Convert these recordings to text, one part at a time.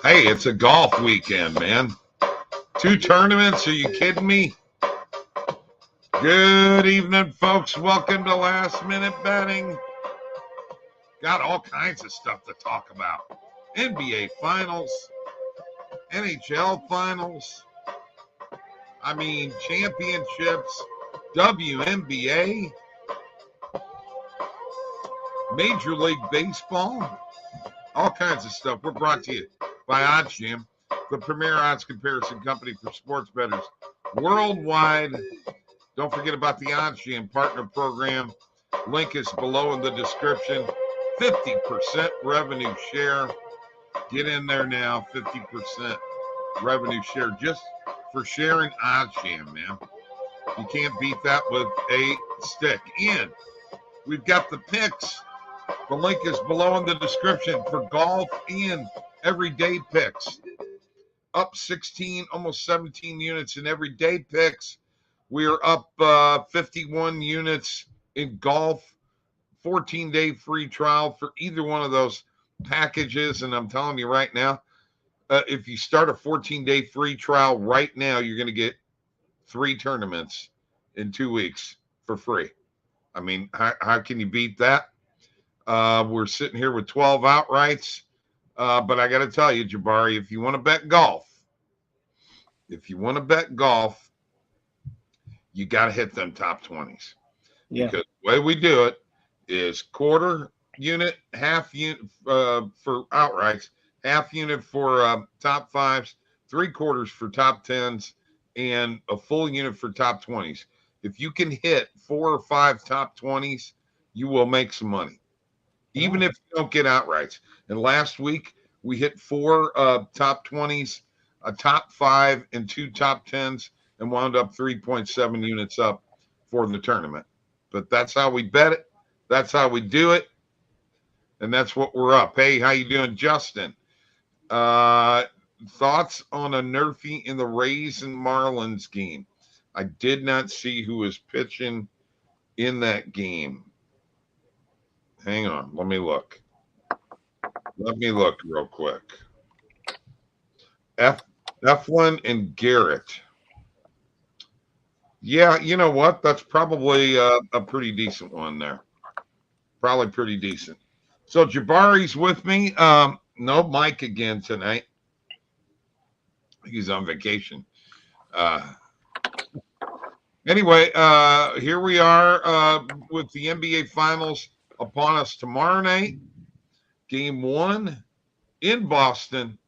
Hey, it's a golf weekend, man. 2 tournaments? Are you kidding me? Good evening, folks. Welcome to Last Minute Betting. Got all kinds of stuff to talk about. NBA Finals, NHL Finals, championships, WNBA, Major League Baseball, all kinds of stuff. We're brought to you by OddsJam, the premier odds comparison company for sports bettors worldwide. Don't forget about the OddsJam partner program. Link is below in the description. 50% revenue share. Get in there now. 50% revenue share just for sharing OddsJam, man. You can't beat that with a stick. And we've got the picks. The link is below in the description for golf and everyday picks. Up 16, almost 17 units in everyday picks. We are up 51 units in golf. 14-day free trial for either one of those packages. And I'm telling you right now, if you start a 14-day free trial right now, you're going to get 3 tournaments in 2 weeks for free. I mean, how can you beat that? We're sitting here with 12 outrights. But I got to tell you, Jabari, if you want to bet golf, you got to hit them top 20s. Yeah. Because the way we do it is quarter unit, half unit for outrights, half unit for top 5s, 3/4 for top 10s, and a full unit for top 20s. If you can hit 4 or 5 top 20s, you will make some money, even if you don't get outrights. And last week, we hit 4 top 20s, a top 5, and 2 top 10s, and wound up 3.7 units up for the tournament. But that's how we bet it. That's how we do it. And that's what we're up. Hey, how you doing, Justin? Thoughts on a nerfie in the Rays and Marlins game? I did not see who was pitching in that game. Hang on. Let me look. Real quick. Eflin and Garrett. Yeah, you know what? That's probably a pretty decent one there. Probably pretty decent. So Jabari's with me. No Mike again tonight. He's on vacation. Anyway, here we are with the NBA Finals upon us tomorrow night. Game 1 in Boston.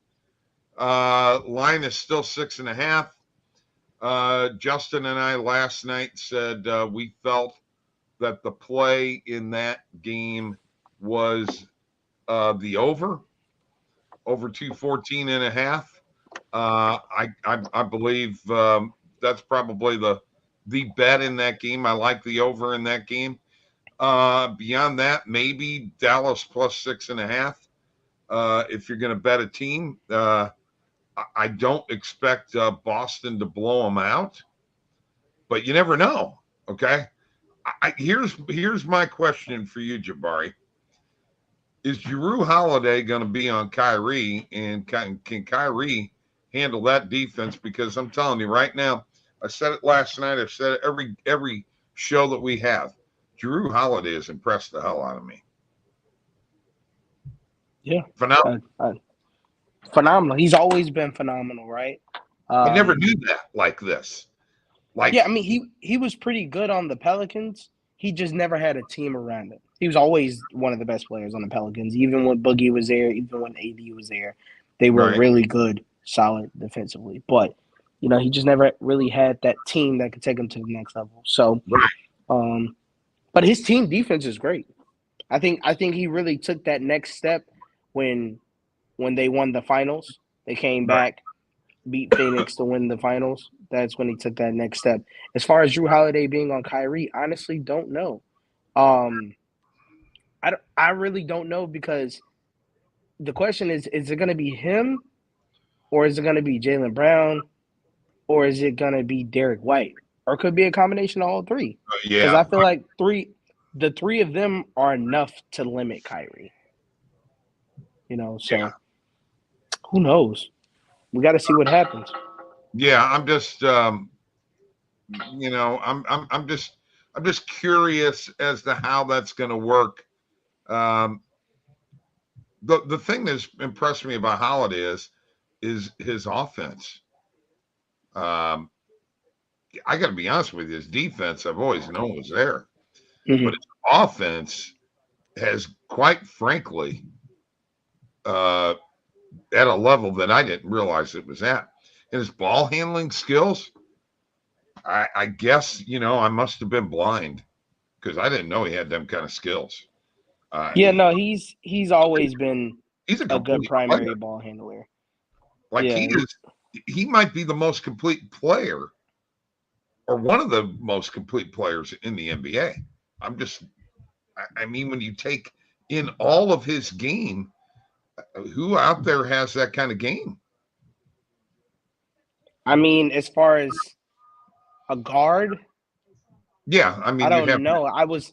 Line is still 6.5. Justin and I last night said we felt that the play in that game was the over 214.5. I believe that's probably the bet in that game. I like the over in that game. Beyond that, maybe Dallas plus 6.5. If you're going to bet a team, I don't expect Boston to blow them out, but you never know. Okay. Here's my question for you, Jabari. Is Jrue Holiday going to be on Kyrie, and can Kyrie handle that defense? Because I'm telling you right now, I said it last night. I've said it every show that we have. Jrue Holiday has impressed the hell out of me. Yeah. Phenomenal. He's always been phenomenal, right? I never knew that like this. Yeah, I mean, he was pretty good on the Pelicans. He just never had a team around him. He was always one of the best players on the Pelicans. Even when Boogie was there, even when AD was there, they were really good, solid defensively. But, he just never really had that team that could take him to the next level. So, but his team defense is great. I think he really took that next step when they won the finals. They came back, beat Phoenix to win the finals. That's when he took that next step. As far as Jrue Holiday being on Kyrie, honestly, don't know. I really don't know, because the question is it going to be him, or is it going to be Jaylen Brown, or is it going to be Derek White, or it could be a combination of all three? Because I feel like the three of them are enough to limit Kyrie. So who knows? We got to see what happens. Yeah, I'm just, I'm just curious as to how that's going to work. The thing that's impressed me about Holiday is his offense. I got to be honest with you, his defense I've always known was there, but his offense has, quite frankly, at a level that I didn't realize it was at. And his ball handling skills, I guess, I must have been blind because I didn't know he had them kind of skills. He's always been he's a good complete primary player. ball handler. Like he might be the most complete player or one of the most complete players in the NBA. I mean, when you take in all of his game, who out there has that kind of game? I mean, as far as a guard, yeah. I mean, I don't know. I was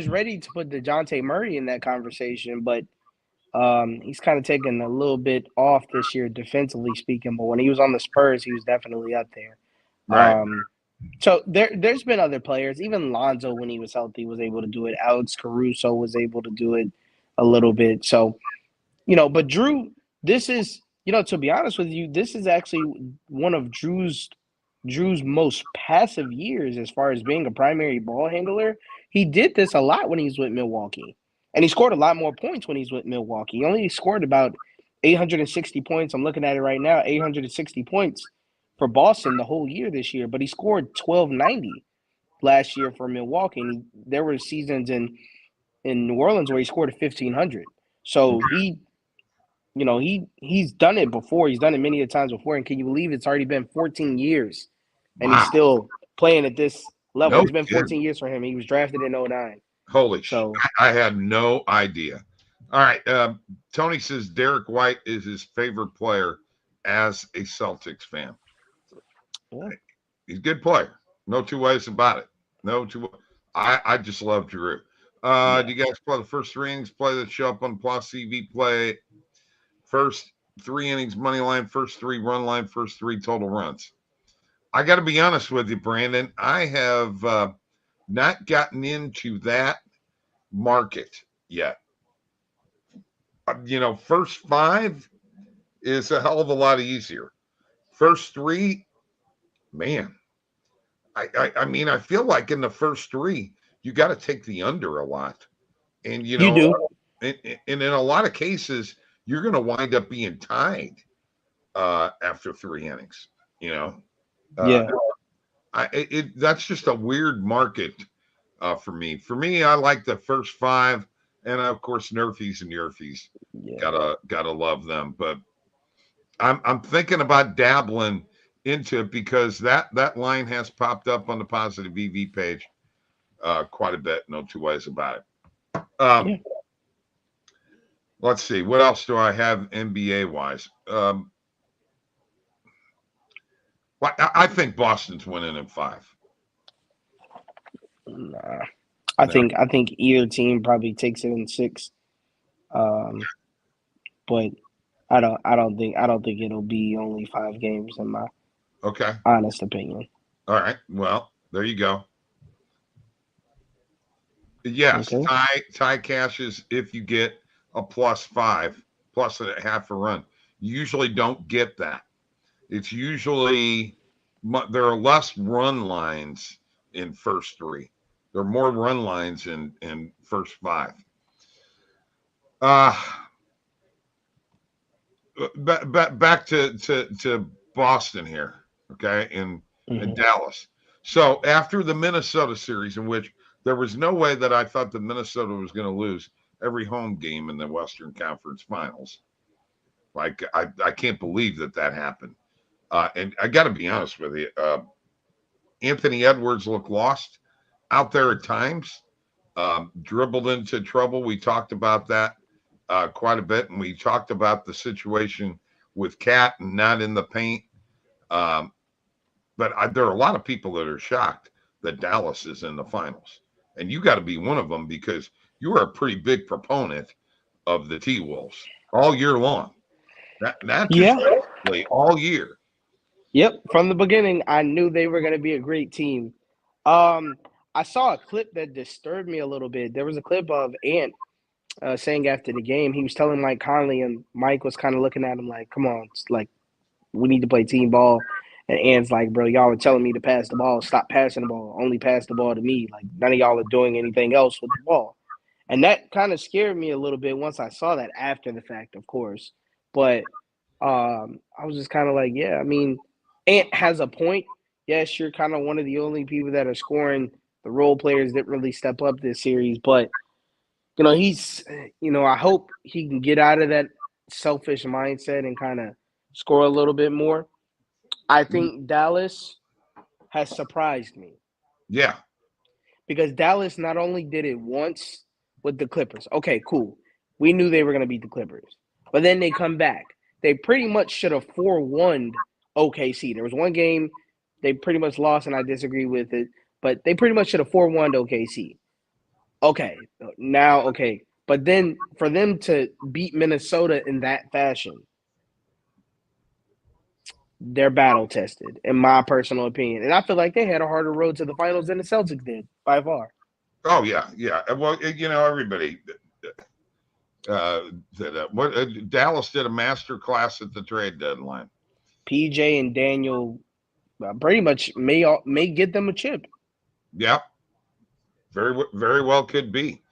ready to put DeJounte Murray in that conversation, but he's kind of taken a little bit off this year, defensively speaking. But when he was on the Spurs, he was definitely up there. Right. So there's been other players. Even Lonzo, when he was healthy, was able to do it. Alex Caruso was able to do it a little bit. So, but Drew, this is, to be honest with you, this is actually one of Drew's most passive years as far as being a primary ball handler. He did this a lot when he was with Milwaukee. And he scored a lot more points when he's with Milwaukee. He only scored about 860 points. I'm looking at it right now, 860 points for Boston the whole year this year. But he scored 1290 last year for Milwaukee. And there were seasons in New Orleans where he scored 1500. So he's done it before. He's done it many times before. And can you believe it's already been 14 years and he's still playing at this level? It's been 14 years for him. He was drafted in 09. Holy shit. I had no idea. All right. Tony says Derek White is his favorite player as a Celtics fan. Yeah. He's a good player. No two ways about it. I just love Drew. Do you guys play the first 3 innings play that show up on Plus CV play? First 3 innings money line, first 3 run line, first 3 total runs. I got to be honest with you, Brandon. I have not gotten into that market yet. First 5 is a hell of a lot easier. First 3, man. I mean, I feel like in the first 3, you got to take the under a lot. And, you do. And in a lot of cases, you're going to wind up being tied after 3 innings, that's just a weird market for me. For me, I like the first 5, and of course, Nerfies and Yerfies. Yeah. Gotta love them. But I'm thinking about dabbling into it because that line has popped up on the Positive EV page quite a bit. No two ways about it. Let's see. What else do I have NBA wise? I think Boston's winning in 5. Nah. I think either team probably takes it in 6. But I don't think it'll be only 5 games in my honest opinion. All right. Well, there you go. Yes, tie cashes if you get a +5, plus a half a run. You usually don't get that. It's usually there are less run lines in first 3. There are more run lines in first 5. Back to Boston here, okay, in Dallas. So after the Minnesota series, in which there was no way that I thought that Minnesota was going to lose every home game in the Western Conference Finals. Like, I can't believe that happened. And I got to be honest with you, Anthony Edwards looked lost out there at times, dribbled into trouble. We talked about that quite a bit, and we talked about the situation with Cat and not in the paint. But there are a lot of people that are shocked that Dallas is in the finals. And you got to be one of them because you are a pretty big proponent of the T-Wolves. all year long. Not just all year. Yep. From the beginning, I knew they were going to be a great team. I saw a clip that disturbed me a little bit. There was a clip of Ant saying after the game, he was telling Mike Conley, and Mike was kind of looking at him like, come on, it's like, we need to play team ball. And Ant's like, bro, y'all are telling me to pass the ball. Stop passing the ball. Only pass the ball to me. Like, none of y'all are doing anything else with the ball. And that kind of scared me a little bit once I saw that after the fact, of course. But I was just kind of like, yeah, I mean, Ant has a point. Yes, you're kind of one of the only people that are scoring. The role players didn't really step up this series. But, I hope he can get out of that selfish mindset and kind of score a little bit more. I think Dallas has surprised me. Yeah. Because Dallas not only did it once with the Clippers. Okay, cool. We knew they were going to beat the Clippers. But then they come back. They pretty much should have 4-1'd OKC. There was one game they pretty much lost, and I disagree with it. But they pretty much should have 4-1'd OKC. Okay. But then for them to beat Minnesota in that fashion, they're battle tested, in my personal opinion. And I feel like they had a harder road to the finals than the Celtics did, by far. Oh, yeah. Well, everybody Dallas did a master class at the trade deadline. PJ and Daniel pretty much may get them a chip. Yeah. Very, very well could be.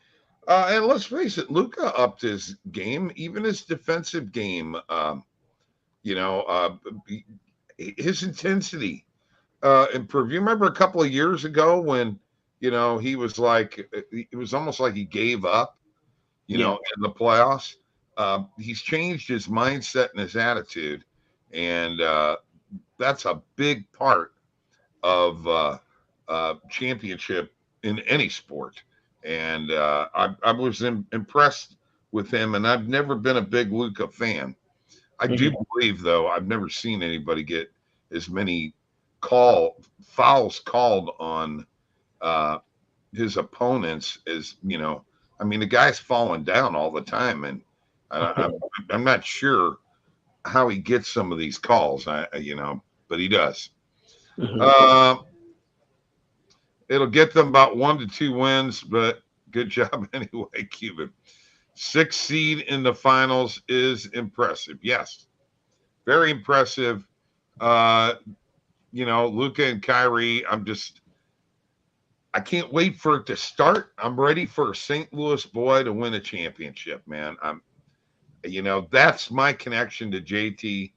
And let's face it, Luka upped his game, even his defensive game. His intensity improved. You remember a couple of years ago when, he was like, it was almost like he gave up, in the playoffs. He's changed his mindset and his attitude. And that's a big part of championship in any sport. And I was impressed with him, and I've never been a big Luka fan. I do believe, though, I've never seen anybody get as many fouls called on his opponents as, the guy's falling down all the time, and I'm not sure how he gets some of these calls, but he does. It'll get them about 1 to 2 wins, but good job anyway, Cuban. 6th seed in the finals is impressive. Yes, very impressive. Luka and Kyrie, I can't wait for it to start. I'm ready for a St. Louis boy to win a championship, man. That's my connection to JT.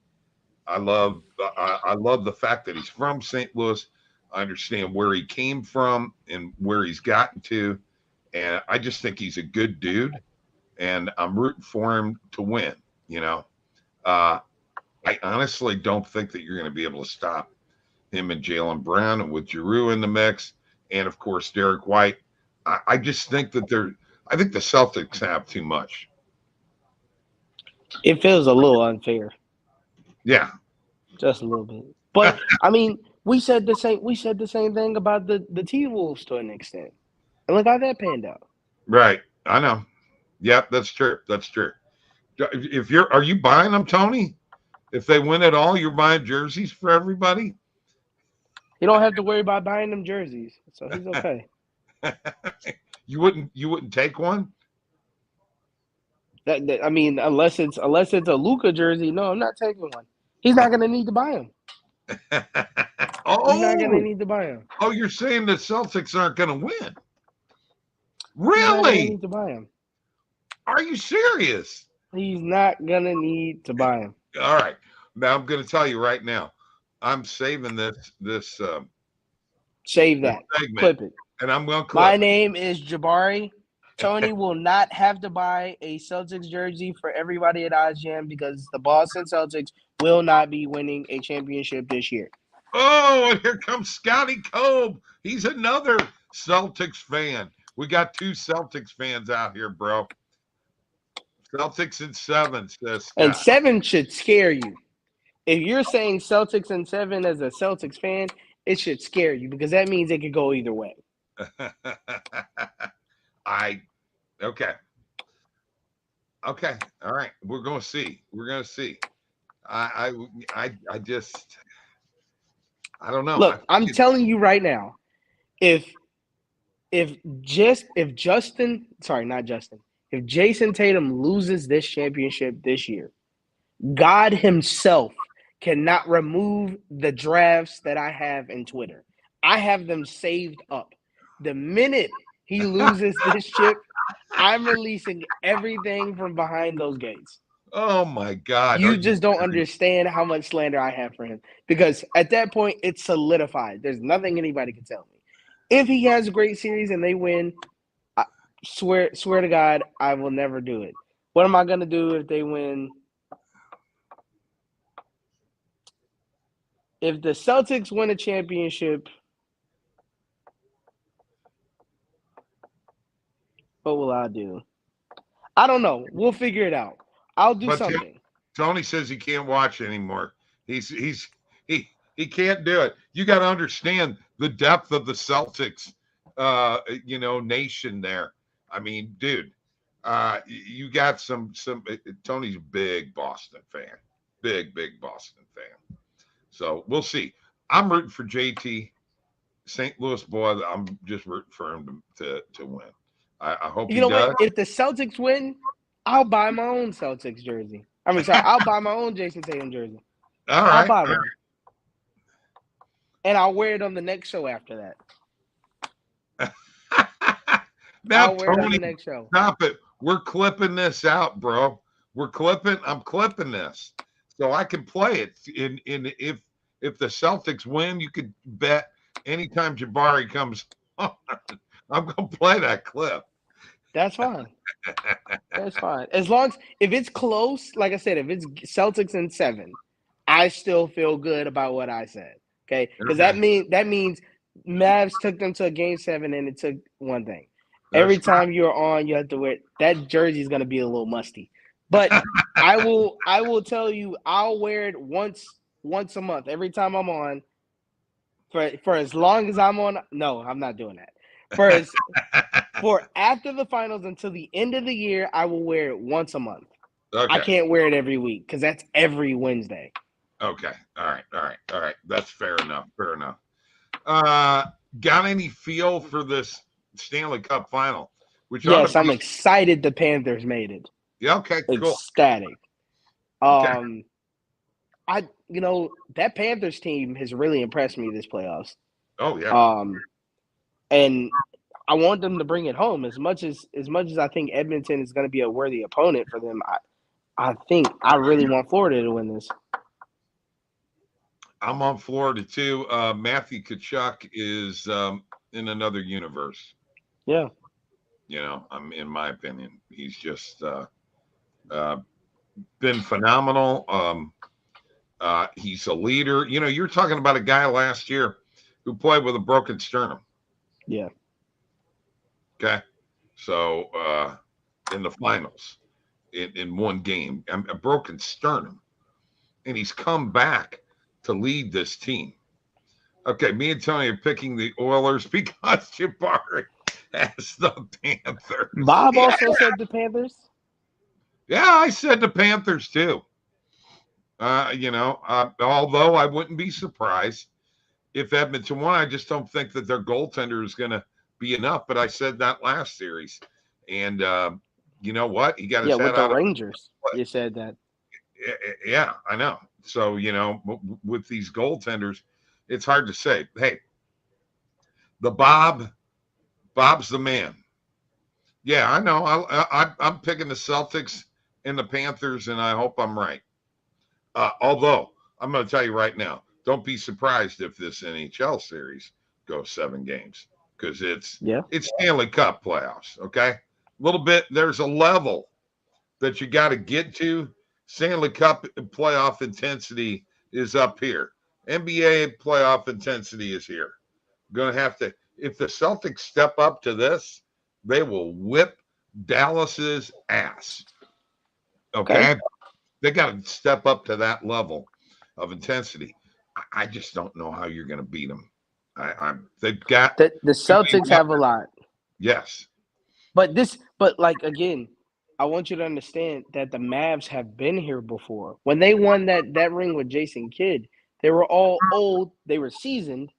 I love the fact that he's from St. Louis. I understand where he came from and where he's gotten to. And I just think he's a good dude. And I'm rooting for him to win, I honestly don't think that you're going to be able to stop him and Jaylen Brown, and with Giroux in the mix, and, of course, Derek White. I just think that I think the Celtics have too much. It feels a little unfair. Yeah. Just a little bit. But, we said the same thing about the T-Wolves to an extent. And look how that panned out. Right. I know. Yep, that's true. Are you buying them, Tony? If they win it all, you're buying jerseys for everybody? You don't have to worry about buying them jerseys, so he's okay. You wouldn't take one? Unless it's a Luka jersey, no, I'm not taking one. He's not going to need to buy them. He's not going to need to buy them. Oh, you're saying the Celtics aren't going to win? Really? He's not gonna need to buy them. Are you serious? He's not going to need to buy them. All right. Now I'm going to tell you right now. I'm saving this. Save that. Segment, clip it. And I'm going to clip My name is Jabari. Tony will not have to buy a Celtics jersey for everybody at OddsJam because the Boston Celtics will not be winning a championship this year. Oh, and here comes Scotty Cobe. He's another Celtics fan. We got 2 Celtics fans out here, bro. Celtics in 7, says Scott. And 7 should scare you. If you're saying Celtics in 7 as a Celtics fan, it should scare you because that means it could go either way. Okay. Okay. All right. We're going to see. We're going to see. I just, I don't know. Look, I'm telling you right now, if Jason Tatum loses this championship this year, God himself cannot remove the drafts that I have in Twitter. I have them saved up. The minute he loses this chip, I'm releasing everything from behind those gates. Oh my God. You just don't understand how much slander I have for him. Because at that point, it's solidified. There's nothing anybody can tell me. If he has a great series and they win, I swear to God, I will never do it. What am I going to do if they win? If the Celtics win a championship, what will I do? I don't know. We'll figure it out. I'll do something. Tony says he can't watch anymore. He can't do it. You got to understand the depth of the Celtics, nation there. I mean, dude, you got some. Tony's a big Boston fan, big Boston fan. So we'll see. I'm rooting for JT, St. Louis boy. I'm just rooting for him to win. I hope he does. What? If the Celtics win, I'll buy my own Celtics jersey. I'll buy my own Jason Tatum jersey. All right. I'll buy one. And I'll wear it on the next show after that. Now, I'll wear it on the next show. Stop it. We're clipping this out, bro. I'm clipping this. So I can play it. If the Celtics win, you could bet anytime Jabari comes on, I'm going to play that clip. That's fine. That's fine. As long as if it's close, like I said, if it's Celtics in 7, I still feel good about what I said. Okay, because that means Mavs took them to a game 7 and it took one thing. Every time you're on, you have to wear that jersey is going to be a little musty. But I will tell you, I'll wear it once a month. Every time I'm on, for as long as I'm on. No, I'm not doing that. For after the finals until the end of the year, I will wear it once a month. Okay. I can't wear it every week because that's every Wednesday. Okay. All right. That's fair enough. Got any feel for this Stanley Cup final? Yes, I'm excited the Panthers made it. Yeah, okay, cool. Ecstatic. Okay. That Panthers team has really impressed me this playoffs. Oh yeah. And I want them to bring it home as much as I think Edmonton is going to be a worthy opponent for them. I think I really want Florida to win this. I'm on Florida too. Matthew Tkachuk is in another universe. Yeah. In my opinion, he's just been phenomenal. He's a leader. You're talking about a guy last year who played with a broken sternum. Yeah. Okay. So in the finals, in one game, a broken sternum, and he's come back to lead this team. Okay, me and Tony are picking the Oilers because Jabari has the Panthers. Bob also said the Panthers. Yeah, I said the Panthers too. Although I wouldn't be surprised if Edmonton won. I just don't think that their goaltender is going to be enough. But I said that last series, and you know what? He got his head with out the Rangers. You said that. Yeah, I know. So with these goaltenders, it's hard to say. Hey, Bob's the man. Yeah, I know. I'm picking the Celtics and the Panthers, and I hope I'm right. Although I'm going to tell you right now, don't be surprised if this NHL series goes 7 games because it's Stanley Cup playoffs. Okay, a little bit. There's a level that you got to get to. Stanley Cup playoff intensity is up here. NBA playoff intensity is here. Going to have to. If the Celtics step up to this, they will whip Dallas's ass. Okay? They got to step up to that level of intensity. I just don't know how you're going to beat them. They've got the Celtics have a lot. Yes, but again, I want you to understand that the Mavs have been here before. When they won that ring with Jason Kidd, they were all old, they were seasoned,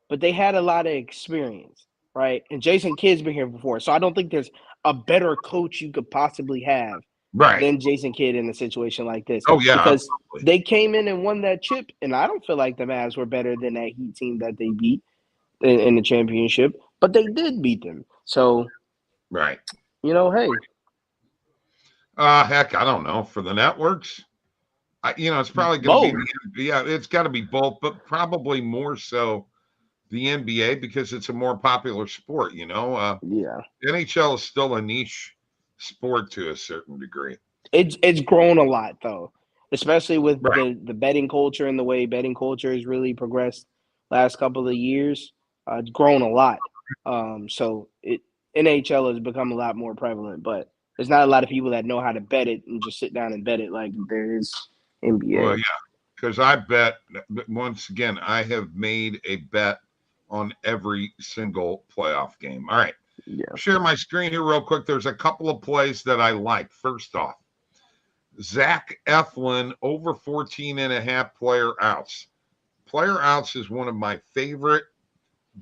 but they had a lot of experience, right? And Jason Kidd's been here before, so I don't think there's a better coach you could possibly have Right. than Jason Kidd in a situation like this. Oh, yeah. Because Absolutely. they came in and won that chip, and I don't feel like the Mavs were better than that Heat team that they beat in the championship, but they did beat them. So, Right. hey. Heck, I don't know. For the networks, it's probably going to be, it's got to be both, but probably more so the NBA because it's a more popular sport, Yeah. NHL is still a niche sport to a certain degree. It's grown a lot though, especially with Right. the betting culture and the way betting culture has really progressed last couple of years. It's grown a lot. So NHL has become a lot more prevalent, but there's not a lot of people that know how to bet it and just sit down and bet it like there is NBA. Well, yeah, because I bet, once again, I have made a bet on every single playoff game. All right. Yeah. Share my screen here real quick. There's a couple of plays that I like. First off, Zach Eflin over 14.5 player outs. Player outs is one of my favorite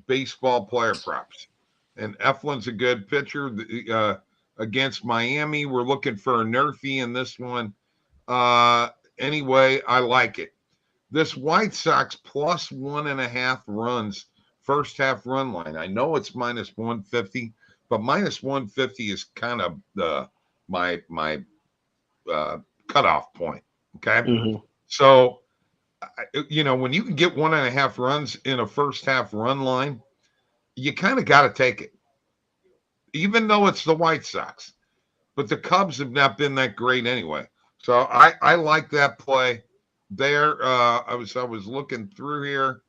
baseball player props. And Eflin's a good pitcher against Miami. We're looking for a nerfy in this one. Anyway, I like it. This White Sox plus 1.5 runs, first half run line. I know it's minus 150, but minus 150 is kind of my cutoff point. Okay. Mm-hmm. So, when you can get 1.5 runs in a first half run line, you kind of got to take it, even though it's the White Sox. But the Cubs have not been that great anyway. So I like that play there. I was looking through here.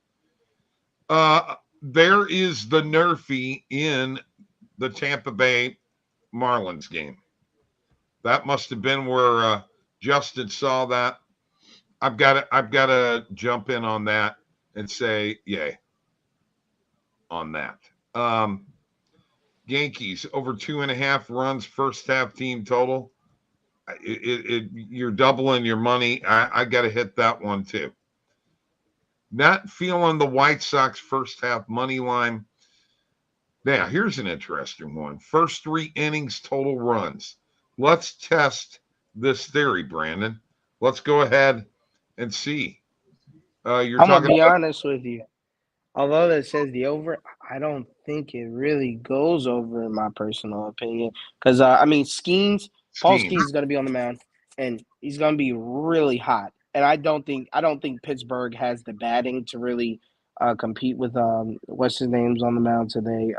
There is the nerfy in the Tampa Bay Marlins game. That must have been where Justin saw that. I've got to jump in on that and say yay on that. Yankees over 2.5 runs first half team total. You're doubling your money. I got to hit that one too. Not feeling the White Sox first half money line. Now, here's an interesting one. First 3 innings total runs. Let's test this theory, Brandon. Let's go ahead and see. I'm going to be honest with you. Although that says the over, I don't think it really goes over in my personal opinion. Because, Skeens, Paul Skeens is going to be on the mound, and he's going to be really hot. And I don't think Pittsburgh has the batting to really compete with what's his name's on the mound today.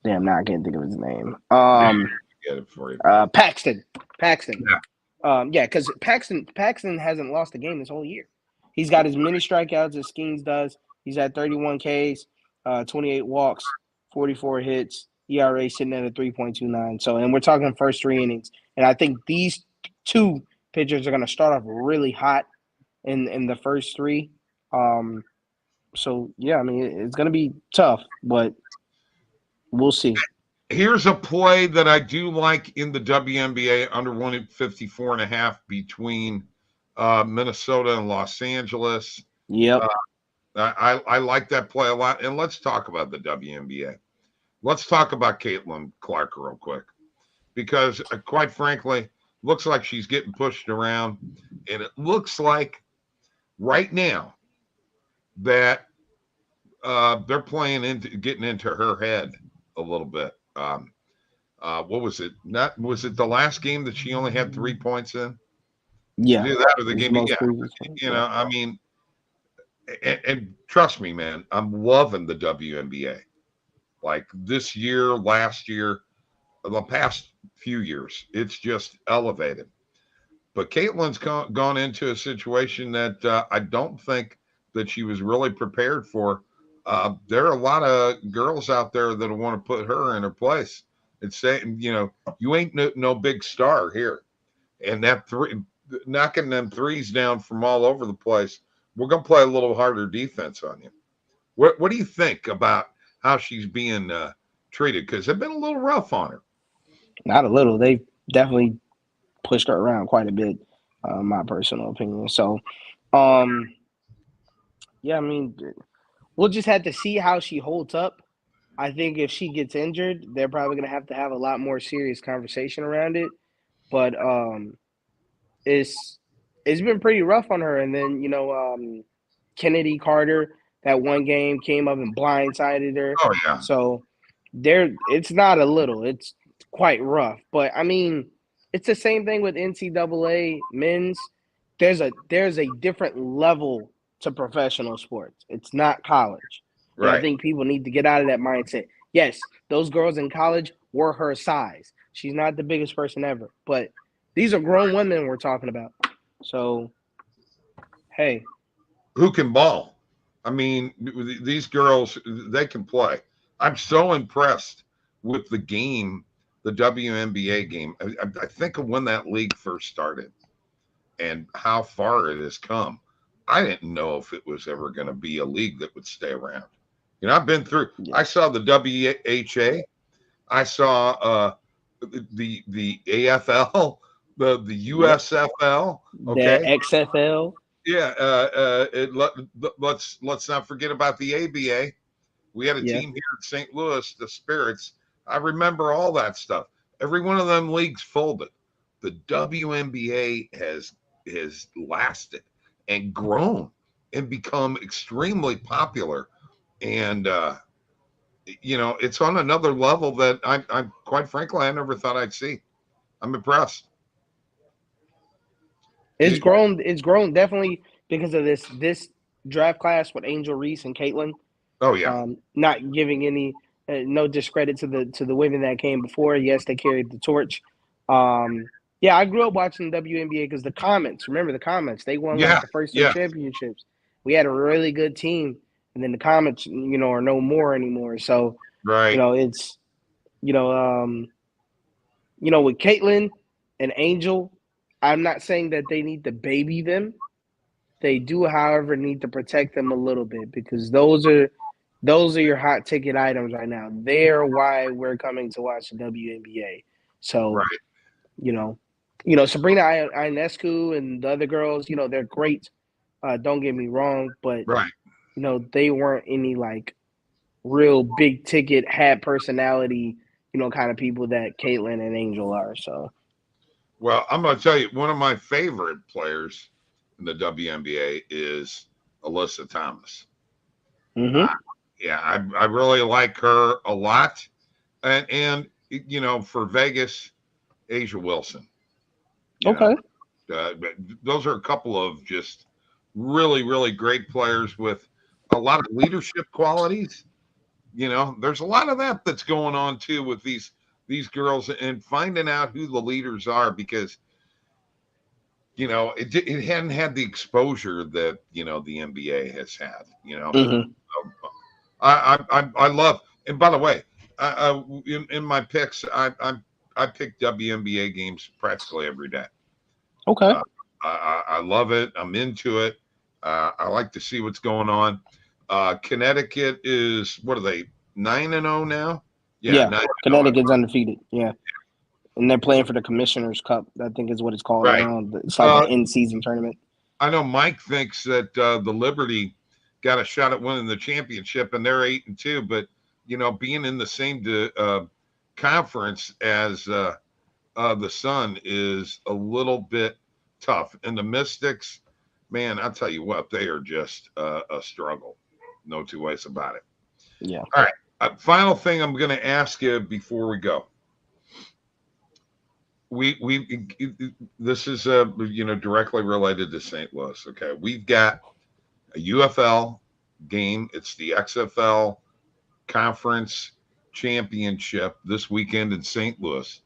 Damn, now I can't think of his name. Get it for you. Paxton. Yeah. Because Paxton hasn't lost a game this whole year. He's got as many strikeouts as Skeens does. He's at 31 Ks, 28 walks, 44 hits, ERA sitting at a 3.29. So, and we're talking first 3 innings. And I think these 2 pitchers are going to start off really hot in the first 3. So, yeah, it's going to be tough, but we'll see. Here's a play that I do like in the WNBA under 154.5 between Minnesota and Los Angeles. Yep. I like that play a lot. And let's talk about the WNBA. Let's talk about Caitlin Clark real quick. Because quite frankly, looks like she's getting pushed around. And it looks like right now that they're getting into her head a little bit. What was it? Was it the last game that she only had 3 points in? Yeah. That or the game. Yeah. And trust me, man, I'm loving the WNBA. Like this year, last year, the past few years, it's just elevated. But Caitlin's gone into a situation that I don't think that she was really prepared for. There are a lot of girls out there that want to put her in her place and say, you ain't no big star here. And that knocking them threes down from all over the place, we're going to play a little harder defense on you. What do you think about how she's being treated? Because they've been a little rough on her. Not a little. They definitely pushed her around quite a bit, my personal opinion. So, yeah, I mean, we'll just have to see how she holds up. I think if she gets injured, they're probably going to have a lot more serious conversation around it. But it's been pretty rough on her. And then, Kennedy Carter, that one game came up and blindsided her. Oh, yeah. So it's not a little, it's quite rough. But I mean, it's the same thing with NCAA men's. There's a different level to professional sports. It's not college. Right. I think people need to get out of that mindset. Yes, those girls in college were her size. She's not the biggest person ever, but these are grown women we're talking about. So, hey. Who can ball? I mean, these girls, they can play. I'm so impressed with the game, the WNBA game. I think of when that league first started and how far it has come. I didn't know if it was ever going to be a league that would stay around. I've been through. Yeah. I saw the WHA. I saw the AFL, the USFL, okay, the XFL. Yeah. Let's not forget about the ABA. We had a team here in St. Louis, the Spirits. I remember all that stuff. Every one of them leagues folded. The WNBA has lasted and grown and become extremely popular. And, it's on another level that I quite frankly, I never thought I'd see. I'm impressed. It's grown definitely because of this draft class with Angel Reese and Caitlin. Oh, yeah. Not giving any no discredit to the women that came before. Yes, they carried the torch. Yeah, I grew up watching WNBA because the Comets. Remember the Comets? They won like the first two championships. We had a really good team. And then the Comets, are no more anymore. So, right. It's, with Caitlin and Angel, I'm not saying that they need to baby them. They do, however, need to protect them a little bit because those are your hot ticket items right now. They're why we're coming to watch the WNBA. So, right. Sabrina Ionescu and the other girls, they're great. Don't get me wrong, but right. They weren't any like real big ticket, had personality, kind of people that Caitlin and Angel are. So, well, I'm going to tell you, one of my favorite players in the WNBA is Alyssa Thomas. Mm-hmm. I really like her a lot. And for Vegas, Asia Wilson. Okay. Those are a couple of just really, really great players with a lot of leadership qualities. There's a lot of that's going on too with these girls and finding out who the leaders are because it hadn't had the exposure that the NBA has had. Mm-hmm. I love. And by the way, in my picks, I pick WNBA games practically every day. Okay. I love it. I'm into it. I like to see what's going on. Connecticut is, what are they, 9-0 now? Yeah. Connecticut's undefeated. Yeah. And they're playing for the Commissioner's Cup, I think is what it's called. Right. It's like an in-season tournament. I know Mike thinks that the Liberty got a shot at winning the championship, and they're 8-2. But, being in the same conference as the Sun is a little bit tough. And the Mystics, man, I'll tell you what, they are just a struggle. No two ways about it. Yeah. All right. Final thing I'm going to ask you before we go. This is directly related to St. Louis. Okay, we've got a UFL game. It's the XFL Conference Championship this weekend in St. Louis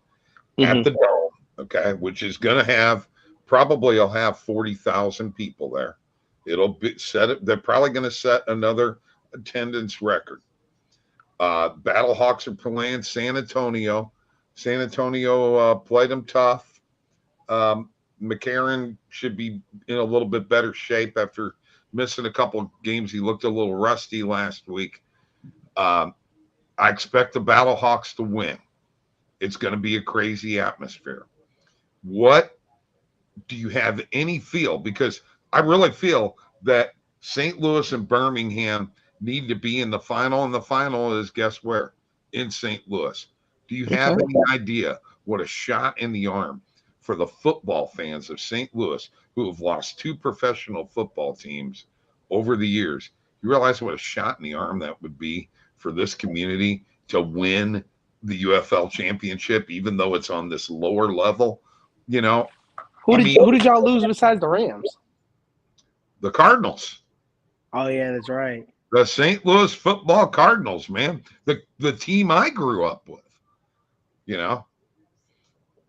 at the Dome. Okay, which is going to have I'll have 40,000 people there. It'll be set. They're probably going to set another attendance record. Battlehawks are playing San Antonio. San Antonio played them tough. McCarron should be in a little bit better shape after missing a couple of games. He looked a little rusty last week. I expect the Battlehawks to win. It's going to be a crazy atmosphere. What do you have any feel? Because I really feel that St. Louis and Birmingham need to be in the final, and the final is, guess where? In St. Louis. Do you have any idea what a shot in the arm for the football fans of St. Louis who have lost 2 professional football teams over the years? You realize what a shot in the arm that would be for this community to win the UFL championship, even though it's on this lower level? You know, who did y'all lose besides the Rams? The Cardinals. Oh yeah, that's right. The St. Louis football Cardinals, man. The team I grew up with. You know?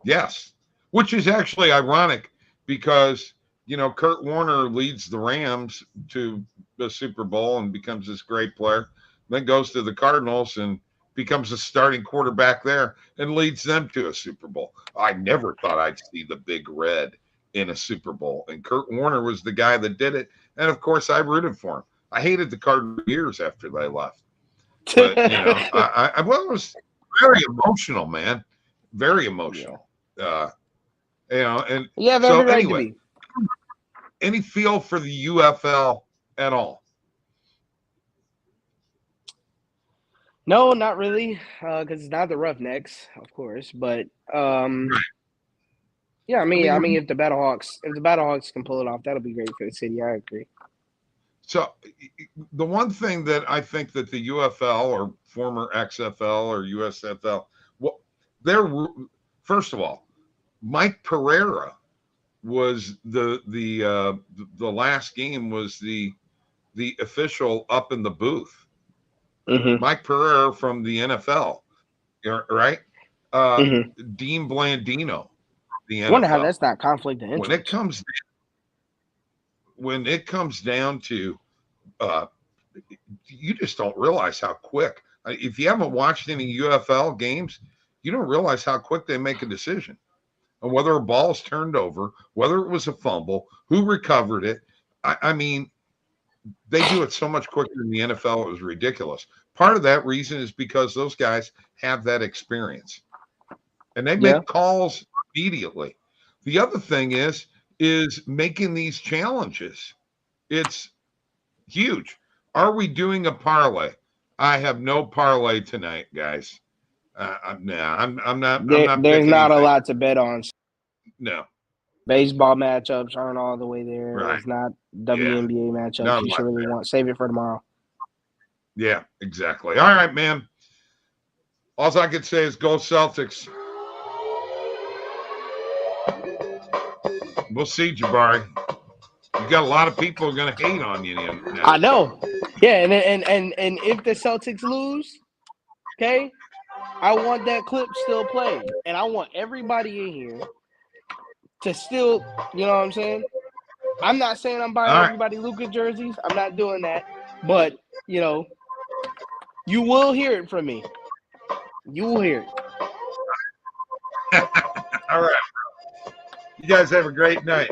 Yes. Which is actually ironic because, you know, Kurt Warner leads the Rams to the Super Bowl and becomes this great player, then goes to the Cardinals and becomes a starting quarterback there and leads them to a Super Bowl. I never thought I'd see the Big Red in a Super Bowl. And Kurt Warner was the guy that did it. And, of course, I rooted for him. I hated the Cardinals years after they left. But, you know, I was very emotional, man. Very emotional. Yeah. You know, and yeah, so anyway, any feel for the UFL at all? No, not really, because it's not the Roughnecks, of course. But yeah, I mean, if the Battlehawks can pull it off, that'll be great for the city. I agree. So the one thing that I think that the UFL or former XFL or USFL, well, they're first of all, Mike Pereira was the last game was the official up in the booth. Mm-hmm. Mike Pereira from the NFL, right? Dean Blandino, the NFL. I wonder how that's not conflict of interest. When it comes down to, you just don't realize how quick. If you haven't watched any UFL games, you don't realize how quick they make a decision. And whether a ball's turned over, whether it was a fumble, who recovered it. I mean, they do it so much quicker than the NFL. It was ridiculous. Part of that reason is because those guys have that experience. And they make calls immediately. The other thing is making these challenges. It's huge. Are we doing a parlay? I have no parlay tonight, guys. I'm not. There's not a lot to bet on. No. Baseball matchups aren't all the way there. Right. It's not WNBA matchups. You should really save it for tomorrow. Yeah, exactly. All right, man. All I could say is go Celtics. We'll see, Jabari. You got a lot of people going to hate on you now. I know. Yeah, and if the Celtics lose, okay, I want that clip still played. And I want everybody in here to still, you know what I'm saying? I'm not saying I'm buying everybody Luka jerseys. I'm not doing that. But, you know, you will hear it from me. You will hear it. All right. You guys have a great night.